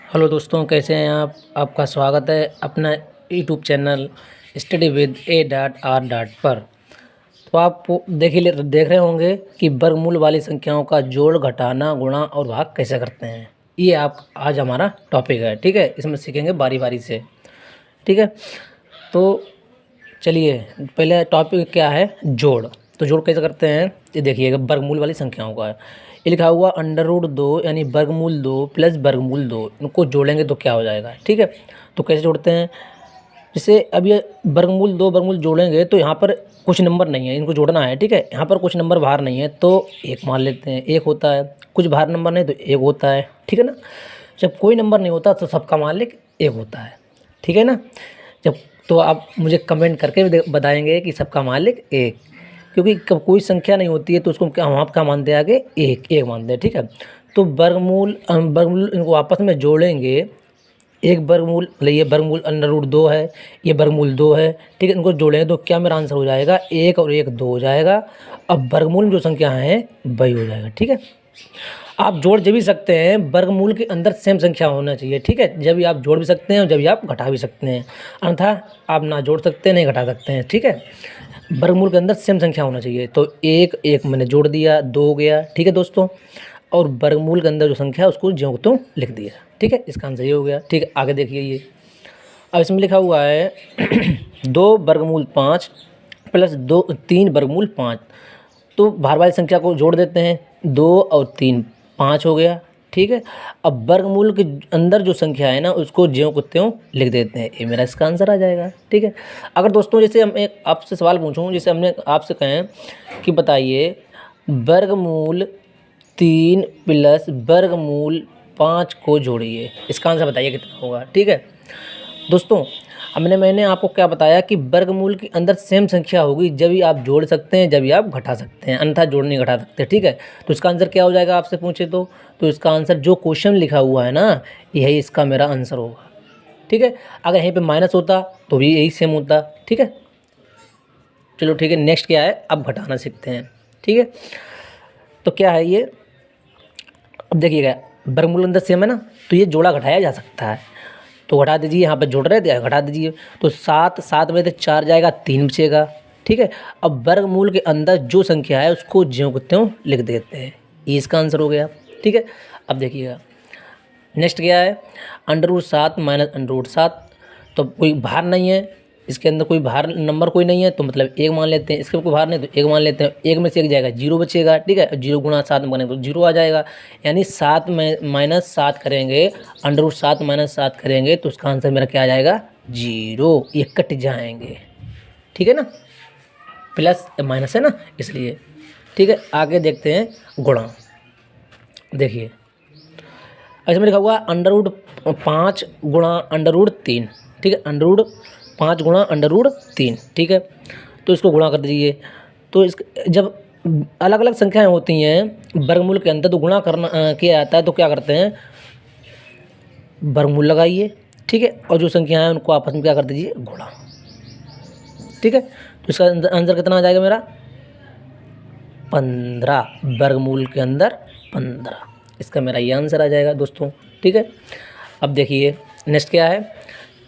Hello दोस्तों, कैसे हैं आप। आपका स्वागत है अपना YouTube channel study with A.R. पर। तो आप देख रहे होंगे कि वर्गमूल वाली संख्याओं का जोड़, घटाना, गुणा और भाग कैसे करते हैं। ये आप आज हमारा टॉपिक है, ठीक है। इसमें सीखेंगे बारी बारी से, ठीक है। तो चलिए, पहले टॉपिक क्या है, जोड़। तो जोड़ कैसे करते हैं ये देखिएगा, वर्गमूल वाली संख्याओं का है। ये लिखा हुआ √2 यानी वर्गमूल 2 प्लस वर्गमूल 2, इनको जोड़ेंगे तो क्या हो जाएगा, ठीक है। तो कैसे जोड़ते हैं, जैसे अब ये वर्गमूल 2 वर्गमूल जोड़ेंगे तो यहाँ पर कुछ नंबर नहीं है, इनको जोड़ना है, ठीक है। यहाँ पर कुछ नंबर बाहर नहीं है तो एक मान लेते हैं, एक होता है। कुछ बाहर नंबर नहीं तो एक होता है, ठीक है ना। जब कोई नंबर नहीं होता तो सबका मालिक एक होता है, ठीक है ना। जब तो आप मुझे कमेंट करके बताएंगे कि सबका मालिक एक, क्योंकि कोई संख्या नहीं होती है तो उसको क्या हम आपका मानते हैं, आगे एक एक मानते हैं, ठीक है। तो वर्गमूल इनको आपस में जोड़ेंगे। एक वर्गमूल मतलब ये वर्गमूल √2 है, ये वर्गमूल 2 है, ठीक है। इनको जोड़ेंगे तो क्या मेरा आंसर हो जाएगा, एक और एक 2 हो जाएगा। अब वर्गमूल में जो संख्या है वही हो जाएगा, ठीक है। आप जोड़ जब भी सकते हैं, वर्गमूल के अंदर सेम संख्या होना चाहिए, ठीक है। जब भी आप जोड़ भी सकते हैं और जब भी आप घटा भी सकते हैं, अन्यथा आप ना जोड़ सकते हैं नहीं घटा सकते हैं, ठीक है। वर्गमूल के अंदर सेम संख्या होना चाहिए। तो एक एक मैंने जोड़ दिया, 2 हो गया, ठीक है दोस्तों। और वर्गमूल के अंदर जो संख्या है उसको ज्यों त्यों लिख दिया, ठीक है। इसका आंसर ये हो गया, ठीक है। आगे देखिए, ये अब इसमें लिखा हुआ है 2√5 प्लस 3√5। तो बाहर वाली संख्या को जोड़ देते हैं, 2 और 3 5 हो गया, ठीक है। अब वर्गमूल के अंदर जो संख्या है ना उसको ज्यों को त्यों लिख देते हैं, ये मेरा इसका आंसर आ जाएगा, ठीक है। अगर दोस्तों जैसे हम एक आपसे सवाल पूछूं, जैसे हमने आपसे कहें कि बताइए वर्गमूल 3 प्लस वर्गमूल 5 को जोड़िए, इसका आंसर बताइए कितना होगा, ठीक है दोस्तों। मैंने आपको क्या बताया कि वर्गमूल के अंदर सेम संख्या होगी जब भी आप जोड़ सकते हैं, जब भी आप घटा सकते हैं, अन्यथा जोड़ नहीं घटा सकते, ठीक है। तो इसका आंसर क्या हो जाएगा आपसे पूछे तो इसका आंसर जो क्वेश्चन लिखा हुआ है ना यही इसका मेरा आंसर होगा, ठीक है। अगर यहीं पे माइनस होता तो भी यही सेम होता, ठीक है। चलो ठीक है, नेक्स्ट क्या है, अब घटाना सीखते हैं, ठीक है। तो क्या है ये, अब देखिएगा वर्गमूल अंदर सेम है ना, तो ये जोड़ा घटाया जा सकता है। तो घटा दीजिए, यहाँ पे जोड़ रहे थे घटा दीजिए। तो 7 में से 4 जाएगा, 3 बचेगा, ठीक है। अब वर्गमूल के अंदर जो संख्या है उसको ज्यों को त्यों लिख देते हैं, ये इसका आंसर हो गया, ठीक है। अब देखिएगा नेक्स्ट क्या है, √7 माइनस √7। तो कोई भार नहीं है, इसके अंदर कोई भार नंबर कोई नहीं है तो मतलब एक मान लेते हैं, इसके कोई भार नहीं तो एक मान लेते हैं। एक में से एक जाएगा, 0 बचेगा, ठीक है। 0 गुणा 7 में बनेगा तो 0 आ जाएगा, यानी 7 में -7 करेंगे, √7 माइनस 7 करेंगे तो उसका आंसर मेरा क्या आ जाएगा, 0। ये कट जाएंगे, ठीक है ना, प्लस माइनस है ना इसलिए, ठीक है। आगे देखते हैं गुणा। देखिए ऐसे में लिखा हुआ √5 गुणा √3, ठीक है। √5 गुणा √3, ठीक है। तो इसको गुणा कर दीजिए। तो इस जब अलग अलग संख्याएं होती हैं वर्गमूल के अंदर तो गुणा करना किया जाता है, तो क्या करते हैं, वर्गमूल लगाइए, ठीक है। और जो संख्या है उनको आपस में क्या कर दीजिए, गुणा, ठीक है। तो इसका आंसर कितना आ जाएगा मेरा, 15। वर्गमूल के अंदर 15, इसका मेरा ये आंसर आ जाएगा दोस्तों, ठीक है। अब देखिए नेक्स्ट क्या है,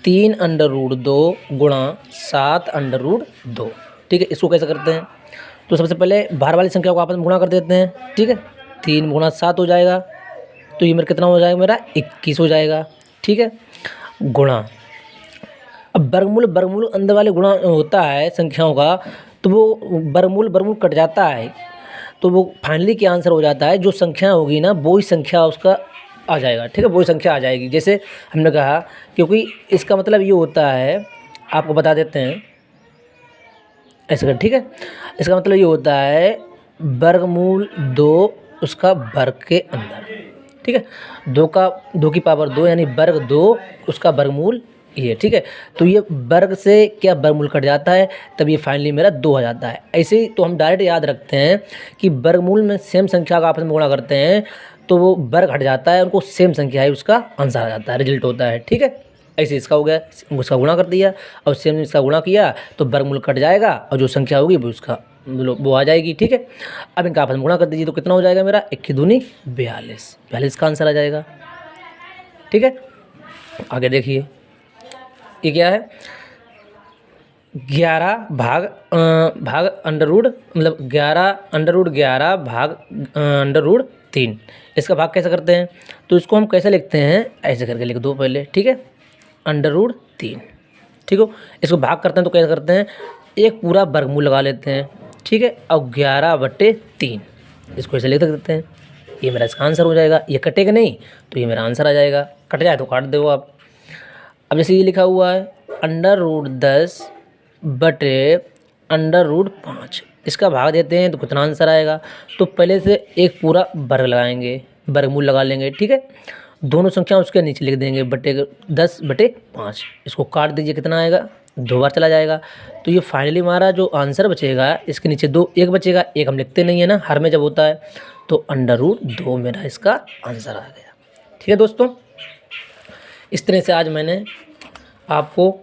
3√2 गुणा 7√2, ठीक है। इसको कैसे करते हैं, तो सबसे पहले बाहर वाली संख्या को आपस में गुणा कर देते हैं, ठीक है। 3 गुणा 7 हो जाएगा, तो ये मेरा कितना हो जाएगा, मेरा 21 हो जाएगा, ठीक है। गुणा, अब वर्गमूल अंदर वाले गुणा होता है संख्याओं का, तो वो वर्गमूल कट जाता है, तो वो फाइनली क्या आंसर हो जाता है, जो संख्या होगी ना वही संख्या उसका आ जाएगा, ठीक है। वही संख्या आ जाएगी। जैसे हमने कहा, क्योंकि इसका मतलब ये होता है, आपको बता देते हैं ऐसे कर, ठीक है। इसका मतलब ये होता है वर्गमूल 2 उसका वर्ग के अंदर, ठीक है। 2 की पावर 2 यानी वर्ग 2 उसका वर्गमूल ये, ठीक है। तो ये वर्ग से क्या वर्गमूल कट जाता है, तब ये फाइनली मेरा 2 आ जाता है। ऐसे ही तो हम डायरेक्ट याद रखते हैं कि वर्गमूल में सेम संख्या का आपस में गुणा करते हैं तो वो वर्ग हट जाता है, उनको सेम संख्या है उसका आंसर आ जाता है, रिजल्ट होता है, ठीक है। ऐसे इसका हो गया, उसका गुणा कर दिया और सेम इसका गुणा किया तो वर्गमूल कट जाएगा और जो संख्या होगी वो उसका वो आ जाएगी, ठीक है। अब इनका आपस में गुणा कर दीजिए तो कितना हो जाएगा मेरा, 1 की दूनी 42 का आंसर आ जाएगा। ठीक है, आगे देखिए ये क्या है, 11 भाग अंडर रूट, मतलब 11 भाग अंडर रूट 3। इसका भाग कैसे करते हैं, तो इसको हम कैसे लिखते हैं, ऐसे करके लिख दो पहले, ठीक है, अंडर रूट 3, ठीक हो। इसको भाग करते हैं तो कैसे करते हैं, एक पूरा वर्गमूल लगा लेते हैं, ठीक है, अब 11/3 इसको ऐसे लिख देते हैं, ये मेरा इसका आंसर हो जाएगा। ये कटेगा नहीं तो ये मेरा आंसर आ जाएगा, कट जाए तो काट दो आप। अब जैसे ये लिखा हुआ है अंडर रूट 10/5, इसका भाग देते हैं तो कितना आंसर आएगा, तो पहले से एक पूरा वर्ग लगाएंगे, वर्गमूल लगा लेंगे, ठीक है, दोनों संख्या उसके नीचे लिख देंगे 10/5, इसको काट दीजिए, कितना आएगा, 2 बार चला जाएगा। तो ये फाइनली हमारा जो आंसर बचेगा, इसके नीचे 1 बचेगा, 1 हम लिखते नहीं है ना, हर में जब होता है, तो अंडर रूट 2 मेरा इसका आंसर आ गया। ठीक है दोस्तों, इस तरह से आज मैंने आपको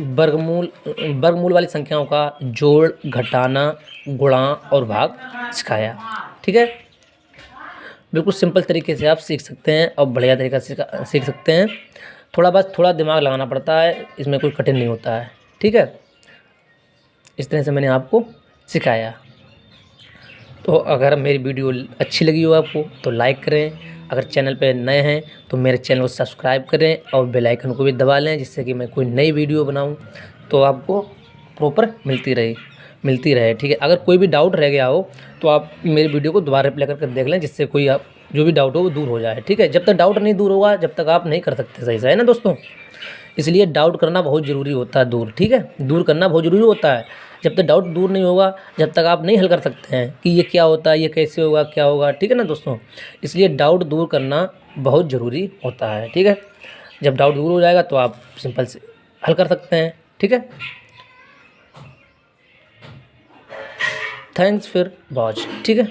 वर्गमूल वाली संख्याओं का जोड़, घटाना, गुणा और भाग सिखाया। ठीक है, बिल्कुल सिंपल तरीके से आप सीख सकते हैं और बढ़िया तरीका से सीख सकते हैं। थोड़ा दिमाग लगाना पड़ता है, इसमें कोई कठिन नहीं होता है। ठीक है, इस तरह से मैंने आपको सिखाया। तो अगर मेरी वीडियो अच्छी लगी हो आपको तो लाइक करें, अगर चैनल पे नए हैं तो मेरे चैनल को सब्सक्राइब करें और बेल आइकन को भी दबा लें, जिससे कि मैं कोई नई वीडियो बनाऊं तो आपको प्रॉपर मिलती रहे। ठीक है, अगर कोई भी डाउट रह गया हो तो आप मेरी वीडियो को दोबारा रिप्लाई करके देख लें, जिससे कोई आप जो भी डाउट हो वो दूर हो जाए। ठीक है, जब तक डाउट नहीं दूर होगा जब तक आप नहीं कर सकते सही से, है ना दोस्तों। इसलिए डाउट करना बहुत ज़रूरी होता है, ठीक है, दूर करना बहुत ज़रूरी होता है। जब तक डाउट दूर नहीं होगा, जब तक आप नहीं हल कर सकते हैं कि ये क्या होता है, ये कैसे होगा, क्या होगा। ठीक है ना दोस्तों, इसलिए डाउट दूर करना बहुत ज़रूरी होता है। ठीक है, जब डाउट दूर हो जाएगा तो आप सिंपल से हल कर सकते हैं। ठीक है, थैंक्स फॉर वॉच। ठीक है।